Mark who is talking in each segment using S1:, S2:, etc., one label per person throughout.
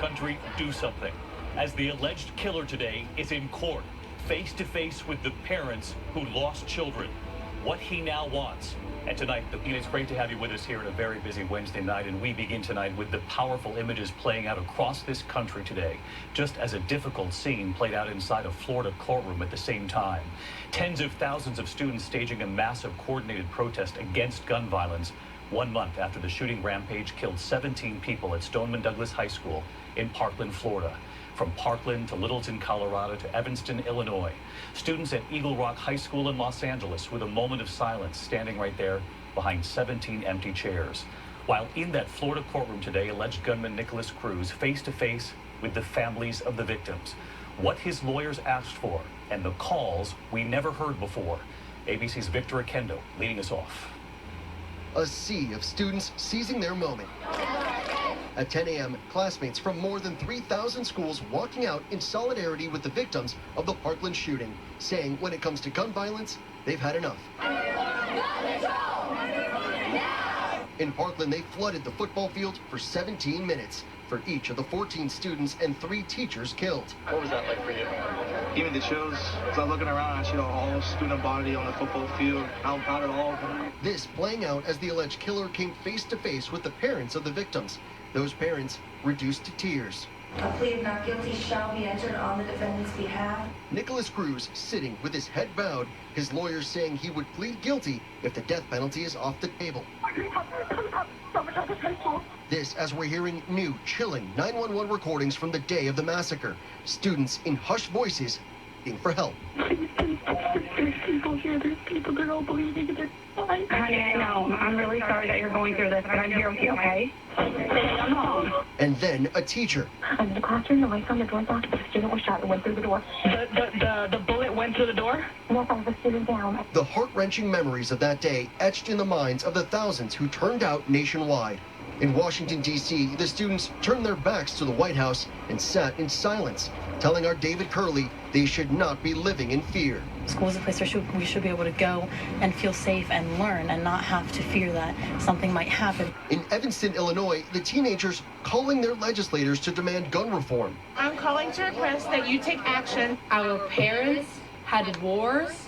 S1: country do something, as the alleged killer today is in court, face to face with the parents who lost children. What he now wants. And tonight, it's great to have you with us here on a very busy Wednesday night, and we begin tonight with the powerful images playing out across this country today, just as a difficult scene played out inside a Florida courtroom at the same time. Tens of thousands of students staging a massive coordinated protest against gun violence 1 month after the shooting rampage killed 17 people at Stoneman Douglas High School in Parkland, Florida. From Parkland to Littleton, Colorado to Evanston, Illinois. Students at Eagle Rock High School in Los Angeles with a moment of silence standing right there behind 17 empty chairs. While in that Florida courtroom today, alleged gunman Nicholas Cruz face to face with the families of the victims. What his lawyers asked for and the calls we never heard before. ABC's Victor Akendo leading us off.
S2: A sea of students seizing their moment. At 10 a.m., classmates from more than 3,000 schools walking out in solidarity with the victims of the Parkland shooting, saying when it comes to gun violence, they've had enough. In Parkland, they flooded the football field for 17 minutes for each of the 14 students and 3 teachers killed.
S3: What was that like for you? Even the chills, as I'm looking around, I see the whole student body on the football field, not at all.
S2: This playing out as the alleged killer came face to face with the parents of the victims. Those parents reduced to tears.
S4: A plea of not guilty shall be entered on the defendant's behalf.
S2: Nicholas Cruz sitting with his head bowed, his lawyers saying he would plead guilty if the death penalty is off the table. This as we're hearing new, chilling 911 recordings from the day of the massacre. Students in hushed voices begging for help.
S5: There's people here, there's people that don't believe they could die. Honey, I know. I'm really sorry that you're going through this, but I'm here with you, okay? I'm home.
S2: And then a teacher.
S5: I'm in the classroom, the lights on the door box, the student was shot and went through the door. The bullet went through the door? Yes, I was a student down.
S2: The heart-wrenching memories of that day etched in the minds of the thousands who turned out nationwide. In Washington, D.C., the students turned their backs to the White House and sat in silence, telling our David Curley they should not be living in fear.
S6: School is a place where we should be able to go and feel safe and learn and not have to fear that something might happen.
S2: In Evanston, Illinois, the teenagers calling their legislators to demand gun reform.
S7: I'm calling to request that you take action. Our parents had wars,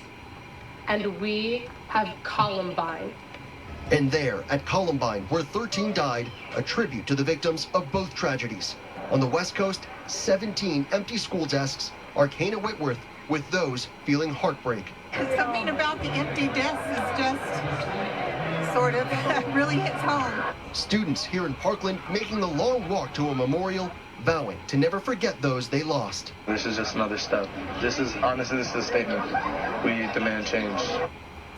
S7: and we have Columbine.
S2: And there, at Columbine, where 13 died, a tribute to the victims of both tragedies. On the West Coast, 17 empty school desks, arcane at Whitworth, with those feeling heartbreak.
S8: Something about the empty desks is just sort of really hits home.
S2: Students here in Parkland making the long walk to a memorial, vowing to never forget those they lost.
S3: This is just another step. This is a statement. We demand change.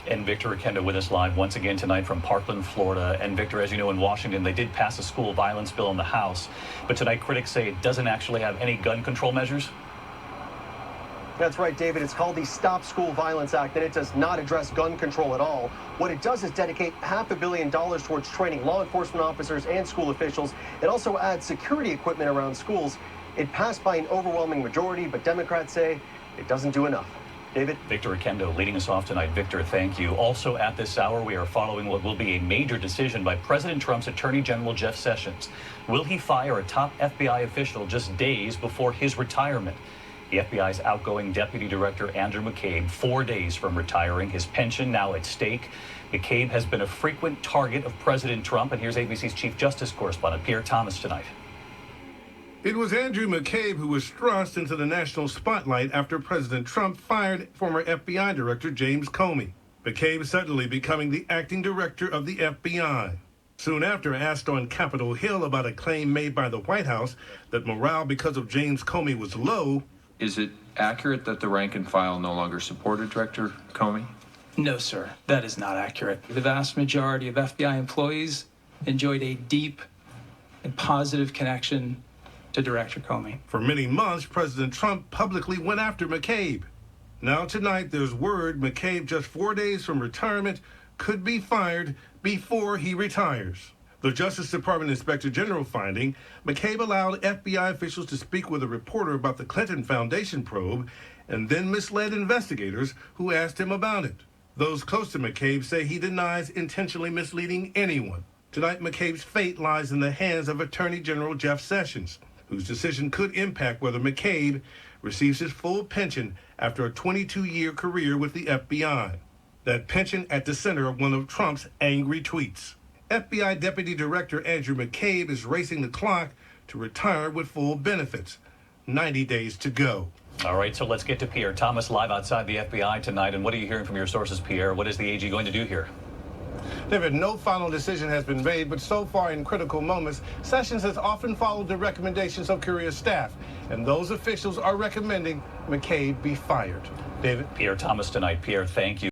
S1: And Victor Akendo with us live once again tonight from Parkland, Florida. And Victor, as you know, in Washington, they did pass a school violence bill in the House. But tonight, critics say it doesn't actually have any gun control measures.
S9: That's right, David. It's called the Stop School Violence Act, and it does not address gun control at all. What it does is dedicate $500 million towards training law enforcement officers and school officials. It also adds security equipment around schools. It passed by an overwhelming majority, but Democrats say it doesn't do enough. David?
S1: Victor Akendo leading us off tonight. Victor, thank you. Also at this hour, we are following what will be a major decision by President Trump's Attorney General Jeff Sessions. Will he fire a top FBI official just days before his retirement? The FBI's outgoing Deputy Director Andrew McCabe, 4 days from retiring, his pension now at stake. McCabe has been a frequent target of President Trump, and here's ABC's Chief Justice correspondent Pierre Thomas tonight.
S10: It was Andrew McCabe who was thrust into the national spotlight after President Trump fired former FBI Director James Comey. McCabe suddenly becoming the acting director of the FBI. Soon after, asked on Capitol Hill about a claim made by the White House that morale because of James Comey was low.
S11: Is it accurate that the rank and file no longer supported Director Comey?
S12: No, sir. That is not accurate. The vast majority of FBI employees enjoyed a deep and positive connection to Director Comey.
S10: For many months, President Trump publicly went after McCabe. Now tonight, there's word McCabe, just 4 days from retirement, could be fired before he retires. The Justice Department Inspector General finding McCabe allowed FBI officials to speak with a reporter about the Clinton Foundation probe and then misled investigators who asked him about it. Those close to McCabe say he denies intentionally misleading anyone. Tonight, McCabe's fate lies in the hands of Attorney General Jeff Sessions. whose decision could impact whether McCabe receives his full pension after a 22-year career with the FBI. That pension at the center of one of Trump's angry tweets. FBI Deputy Director Andrew McCabe is racing the clock to retire with full benefits. 90 days to go.
S1: All right, so let's get to Pierre Thomas live outside the FBI tonight. And what are you hearing from your sources, Pierre? What is the AG going to do here?
S10: David, no final decision has been made, but so far in critical moments, Sessions has often followed the recommendations of career staff, and those officials are recommending McCabe be fired. David?
S1: Pierre Thomas tonight. Pierre, thank you.